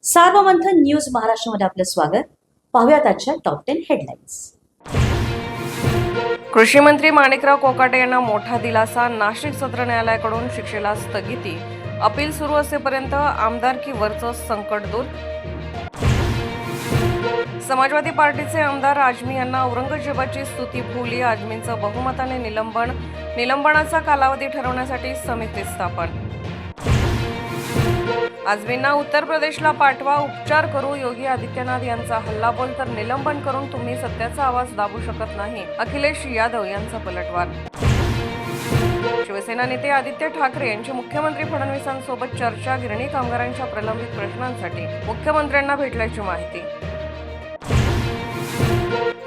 Sarvamanthan news महाराष्ट्रामध्ये आपलं स्वागत. पाहूयात आजच्या टॉप 10 हेडलाईन्स. कृषी मंत्री माणिकराव कोकाटे यांना मोठा दिलासा. नाशिक सत्र न्यायालयाकडून शिक्षेला स्थगिती. अपील सुरू असेपर्यंत आमदारकीवरचं संकट दूर. समाजवादी पार्टीचे आमदार आजमी यांना औरंगजेबाची स्तुती भोवली. आजमींचं बहुमताने निलंबन. निलंबनाचा कालावधी ठरवण्यासाठी समिती स्थापन. आजमींना उत्तर प्रदेशला पाठवा, उपचार करू. योगी आदित्यनाथ यांचा हल्लाबोल तर निलंबन करून तुम्ही सत्याचा आवाज दाबू शकत नाही. अखिलेश यादव यांचा पलटवार. शिवसेना नेते आदित्य ठाकरे यांची मुख्यमंत्री फडणवीसांसोबत चर्चा. गिरणी कामगारांच्या प्रलंबित प्रश्नांसाठी मुख्यमंत्र्यांना भेटल्याची माहिती.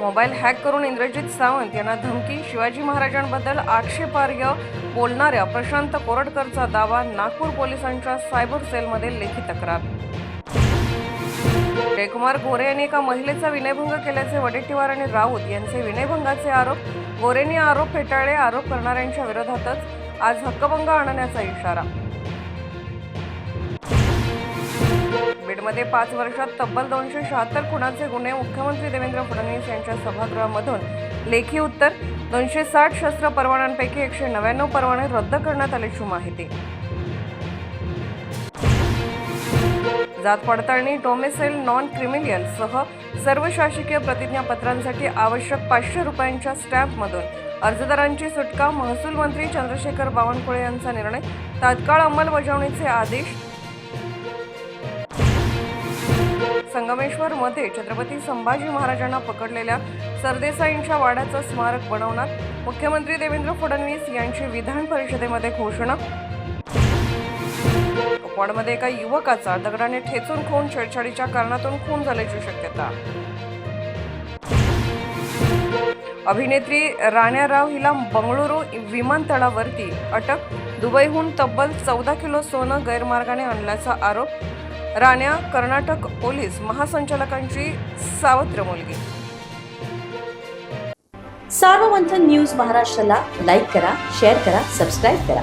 मोबाईल हॅक करून इंद्रजित सावंत यांना धमकी. शिवाजी महाराजांबद्दल आक्षेपार्ह बोलणाऱ्या प्रशांत कोरटकरचा दावा. नागपूर पोलिसांच्या सायबर सेलमध्ये लेखी तक्रार. जयकुमार गोरे यांनी एका महिलेचा विनयभंग केल्याचे वडेट्टीवार आणि राऊत यांचे विनयभंगाचे आरोप. गोरेंनी आरोप फेटाळले. आरोप करणाऱ्यांच्या विरोधातच आज हक्कभंग आणण्याचा इशारा. बीडमध्ये 5 वर्षात तब्बल 276 खुनाचे गुन्हे. मुख्यमंत्री देवेंद्र फडणवीस यांच्या सभागृहामधून लेखी उत्तर. 260 शस्त्र परवान्यांपैकी 199 परवाने रद्द करण्यात आल्याची माहिती. जात पडताळणी, डोमेसाईल नॉन क्रिमिनल सह सर्व शासकीय प्रतिज्ञापत्रांसाठी आवश्यक 500 रुपयांच्या स्टॅम्पमधून अर्जदारांची सुटका. महसूल मंत्री चंद्रशेखर बावनकुळे यांचा निर्णय. तात्काळ अंमलबजावणीचे आदेश. संगमेश्वर मध्ये छत्रपती संभाजी महाराजांना पकडलेल्या सरदेसाईंच्या वाड्याचं स्मारक बनवणार. मुख्यमंत्री देवेंद्र फडणवीस यांची विधान परिषदेमध्ये घोषणा. कुपवाडमध्ये एका युवकाचा दगडाने ठेचून खून. छेडछाडीच्या कारणातून खून झाल्याची शक्यता. अभिनेत्री राण्या राव हिला बंगळुरू विमानतळावरती अटक. दुबईहून तब्बल 14 किलो सोनं गैरमार्गाने आणल्याचा आरोप. राण्या कर्नाटक पोलीस महासंचालकांची सावत्र मुलगी. सार्वमंथन न्यूज महाराष्ट्राला लाईक करा, शेअर करा, सबस्क्राईब करा.